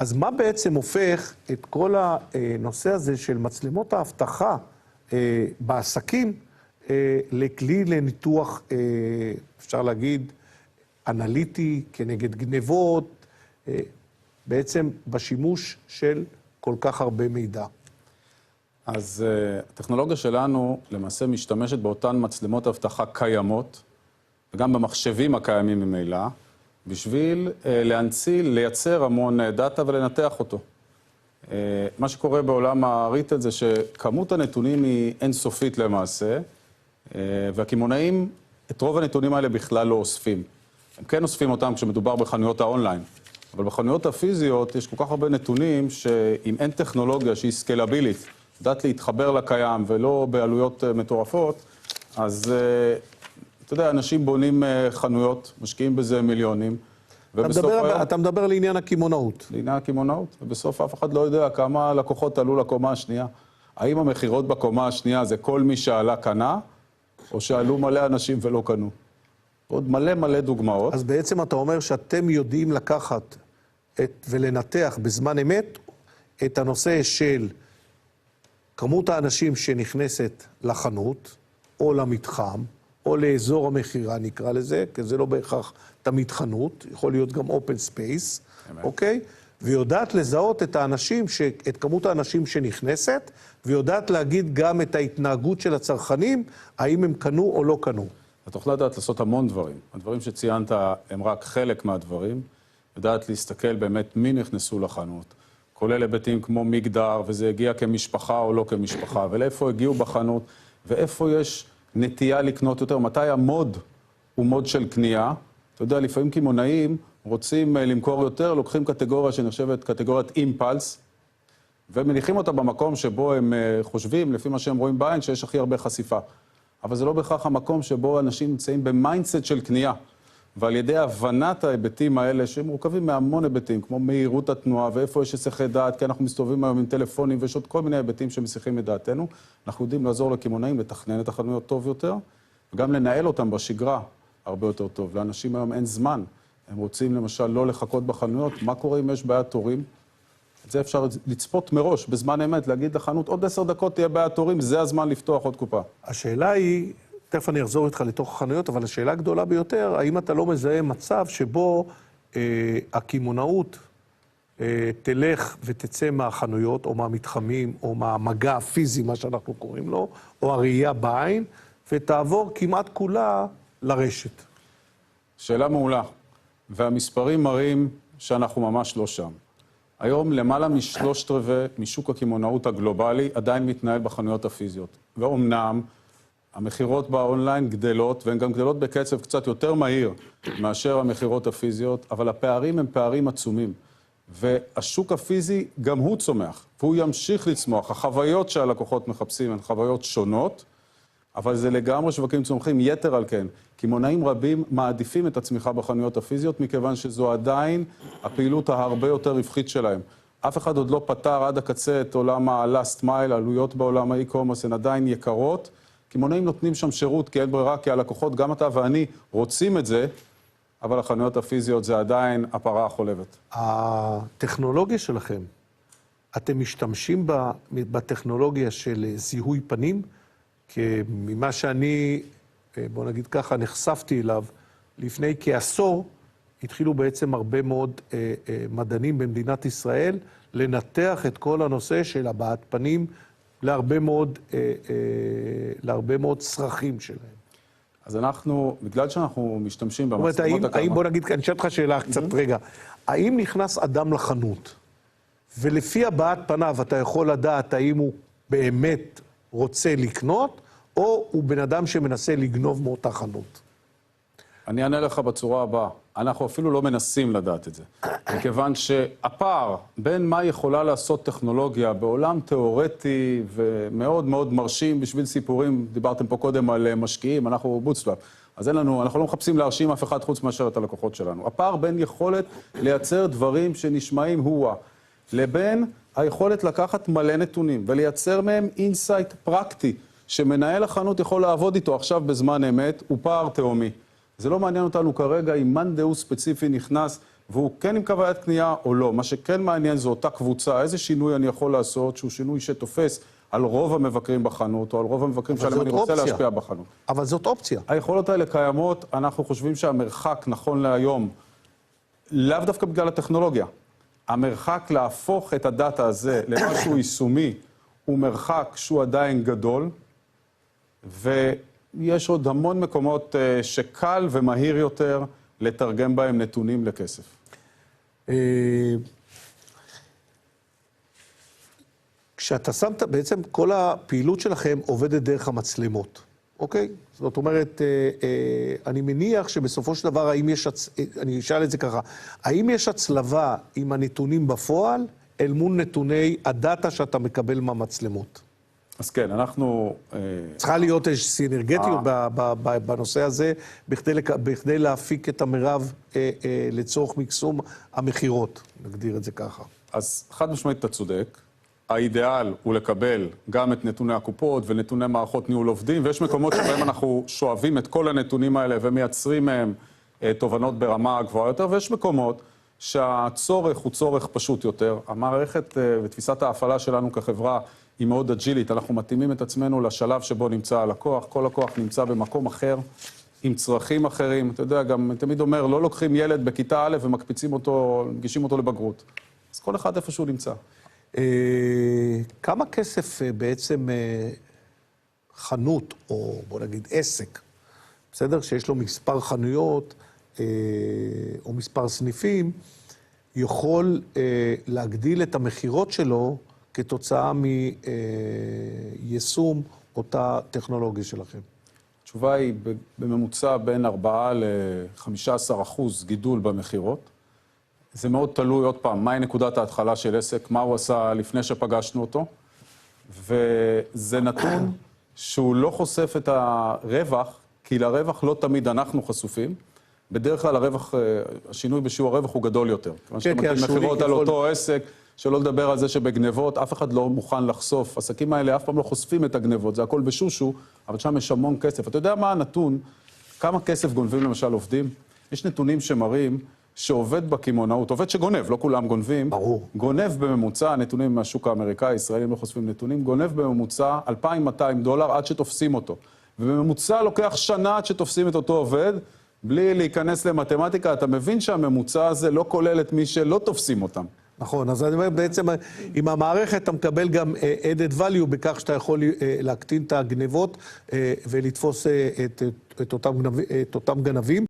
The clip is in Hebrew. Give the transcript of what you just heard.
אז מה בעצם הופך את כל הנושא הזה של מצלמות האבטחה בעסקים לכלי לניתוח, אפשר להגיד, אנליטי כנגד גנבות, בעצם בשימוש של כל כך הרבה מידע? אז הטכנולוגיה שלנו למעשה משתמשת באותן מצלמות אבטחה קיימות, וגם במחשבים הקיימים ממילא, בשביל לייצר המון דאטה ולנתח אותו. מה שקורה בעולם הריטל זה שכמות הנתונים היא אינסופית למעשה, והקמעונאים את רוב הנתונים האלה בכלל לא אוספים. הם כן אוספים אותם כשמדובר בחנויות האונליין, אבל בחנויות הפיזיות יש כל כך הרבה נתונים שאם אין טכנולוגיה שהיא סקלבילית, יודעת להתחבר לקיים ולא בעלויות מטורפות, אז אתה יודע, אנשים בונים חנויות, משקיעים בזה מיליונים, אתה מדבר על עניין הקמעונאות. לעניין הקמעונאות, ובסוף אף אחד לא יודע כמה לקוחות עלו לקומה השנייה. האם המחירות בקומה השנייה זה כל מי שעלה קנה, או שעלו מלא אנשים ולא קנו? עוד מלא דוגמאות. אז בעצם אתה אומר שאתם יודעים לקחת ולנתח בזמן אמת את הנושא של כמות האנשים שנכנסת לחנות, או למתחם, או לאזור המחירה נקרא לזה, כי זה לא בהכרח תמיד חנות, יכול להיות גם אופן ספייס, אוקיי? ויודעת לזהות את האנשים, את כמות האנשים שנכנסת, ויודעת להגיד גם את ההתנהגות של הצרכנים, האם הם קנו או לא קנו. את תוכל לדעת לעשות המון דברים. הדברים שציינת הם רק חלק מהדברים. יודעת להסתכל באמת מי נכנסו לחנות, כולל היבטים כמו מגדר, וזה הגיע כמשפחה או לא כמשפחה, ולאיפה הגיעו בחנות, ואיפה יש נטייה לקנות יותר, מתי המוד הוא מוד של קנייה. אתה יודע, לפעמים קמעונאים רוצים למכור יותר, לוקחים קטגוריה שנחשבת קטגוריית אימפלס, ומניחים אותה במקום שבו הם חושבים, לפי מה שהם רואים בעין, שיש הכי הרבה חשיפה. אבל זה לא בהכרח המקום שבו אנשים נמצאים במיינדסט של קנייה. ועל ידי הבנת ההיבטים האלה, שהם מורכבים מהמון היבטים, כמו מהירות התנועה, ואיפה יש היסחי דעת, כי אנחנו מסתובבים היום עם טלפונים, ויש עוד כל מיני היבטים שמסיחים את דעתנו. אנחנו יודעים לעזור לקמעונאים לתכנן את החנויות טוב יותר, וגם לנהל אותם בשגרה הרבה יותר טוב. לאנשים היום אין זמן. הם רוצים למשל לא לחכות בחנויות. מה קורה אם יש בעיית תורים? את זה אפשר לצפות מראש, בזמן אמת, להגיד לחנות, עוד 10 דקות תהיה בעיית תורים, זה הזמן לפתוח עוד קופה. השאלה היא, תכף אני אחזור איתך לתוך החנויות, אבל השאלה הגדולה ביותר, האם אתה לא מזהה מצב שבו הקמעונאות תלך ותצא מהחנויות, או מהמתחמים, או מהמגע הפיזי, מה שאנחנו קוראים לו, או הראייה בעין, ותעבור כמעט כולה לרשת? שאלה מעולה, והמספרים מראים שאנחנו ממש לא שם. היום למעלה מ3/4 משוק הקמעונאות הגלובלי עדיין מתנהל בחנויות הפיזיות. ואומנם המחירות באונליין גדלות, והן גם גדלות בקצב קצת יותר מהיר מאשר המחירות הפיזיות, אבל הפערים הם פערים עצומים. והשוק הפיזי גם הוא צומח, והוא ימשיך לצמוח. החוויות שהלקוחות מחפשים הן חוויות שונות, אבל זה לגמרי שווקים צומחים יתר על כן. קמעונאים רבים מעדיפים את הצמיחה בחנויות הפיזיות, מכיוון שזו עדיין הפעילות ההרבה יותר רווחית שלהם. אף אחד עוד לא פתר עד הקצה את עולם ה-last mile, עלויות בעולם האי-קומרס הן עדיין יקרות. קמעונאים נותנים שם שירות כי אין ברירה, כי הלקוחות, גם אתה ואני, רוצים את זה, אבל החנויות הפיזיות זה עדיין הפרה החולבת. הטכנולוגיה שלכם, אתם משתמשים בטכנולוגיה של זיהוי פנים? כי ממה שאני, בוא נגיד ככה, נחשפתי אליו, לפני כעשור, התחילו בעצם הרבה מאוד מדענים במדינת ישראל לנתח את כל הנושא של הבעת פנים להרבה מאוד צרכים שלהם. אז אנחנו, בגלל שאנחנו משתמשים במצלמות האם, בוא נגיד, אני אשאל אותך שאלה קצת רגע, האם נכנס אדם לחנות, ולפי הבעת פניו אתה יכול לדעת האם הוא באמת רוצה לקנות, או הוא בן אדם שמנסה לגנוב מאותה חנות? אני אענה לך בצורה הבאה. אנחנו אפילו לא מנסים לדעת את זה. מכיוון שהפער בין מה יכולה לעשות טכנולוגיה בעולם תיאורטי ומאוד מאוד מרשים בשביל סיפורים, דיברתם פה קודם על משקיעים, אנחנו בוטסטראפ. אז אנחנו לא מחפשים להרשים אף אחד חוץ מאשר את הלקוחות שלנו. הפער בין יכולת לייצר דברים שנשמעים הואה, לבין היכולת לקחת מלא נתונים ולייצר מהם אינסייט פרקטי, שמנהל החנות יכול לעבוד איתו עכשיו בזמן אמת, הוא פער תאומי. זה לא מעניין אותנו כרגע אם מאן דהוא ספציפי נכנס והוא כן עם קוויית קנייה או לא. מה שכן מעניין זה אותה קבוצה, איזה שינוי אני יכול לעשות, שהוא שינוי שתופס על רוב המבקרים בחנות, או על רוב המבקרים שעליהם אני רוצה להשפיע בחנות. אבל זאת אופציה. היכולות האלה קיימות, אנחנו חושבים שהמרחק נכון להיום, לאו דווקא בגלל הטכנולוגיה, המרחק להפוך את הדאטה הזה למשהו יישומי, הוא מרחק שהוא עדיין גדול, ויש עוד המון מקומות שקל ומהיר יותר לתרגם בהם נתונים לכסף. כשאתה שמת, בעצם כל הפעילות שלכם עובדת דרך המצלמות, אוקיי? זאת אומרת, אני מניח שבסופו של דבר, אני אשאל את זה ככה, האם יש הצלבה עם הנתונים בפועל אל מול נתוני הדאטה שאתה מקבל מהמצלמות? אז כן, אנחנו... צריכה להיות איזושהי סינרגטיות בנושא הזה, בכדי להפיק את המרב לצורך מקסום המחירות, נגדיר את זה ככה. אז חד משמעית אתה צודק. האידיאל הוא לקבל גם את נתוני הקופות ונתוני מערכות ניהול עובדים, ויש מקומות שבהם אנחנו שואבים את כל הנתונים האלה ומייצרים מהם תובנות ברמה גבוהה יותר, ויש מקומות שהצורך הוא צורך פשוט יותר. המערכת ותפיסת ההפעלה שלנו כחברה היא מאוד אג'ילית, אנחנו מתאימים את עצמנו לשלב שבו נמצא הלקוח, כל לקוח נמצא במקום אחר, עם צרכים אחרים. אתה יודע, גם תמיד אומר, לא לוקחים ילד בכיתה א' ומקפיצים אותו, מגישים אותו לבגרות. אז כל אחד איפשהו נמצא. כמה כסף בעצם חנות, או בוא נגיד עסק, בסדר? שיש לו מספר חנויות או מספר סניפים, יכול להגדיל את המחירות שלו כתוצאה מיישום אותה טכנולוגיה שלכם? התשובה היא בממוצע בין 4 ל-15% גידול במחירות. זה מאוד תלוי, עוד פעם, מהי נקודת ההתחלה של עסק, מה הוא עשה לפני שפגשנו אותו, וזה נתון שהוא לא חושף את הרווח, כי לרווח לא תמיד אנחנו חשופים. בדרך כלל הרווח, השינוי בשיעור הרווח הוא גדול יותר. כיוון שאתה מגיע מחירות על אותו עסק, שלא לדבר על זה שבגנבות, אף אחד לא מוכן לחשוף. עסקים האלה אף פעם לא חושפים את הגנבות, זה הכל בשושו, אבל שם יש המון כסף. אתה יודע מה הנתון? כמה כסף גונבים למשל עובדים? יש נתונים שמראים שעובד בקימונאות, עובד שגונב, לא כולם גונבים, ברור. גונב בממוצע, נתונים מהשוק האמריקאי, ישראלים לא חושפים נתונים, גונב בממוצע $2,200 עד שתופסים אותו. ובממוצע לוקח שנה עד שתופסים את אותו עובד, בלי להיכנס למתמטיקה, אתה מבין שהממוצע הזה לא כולל את מי שלא תופסים אותם. נכון, אז אני אומר, בעצם עם המערכת אתה מקבל גם added value בכך שאתה יכול להקטין את הגנבות ולתפוס את אותם גנבים.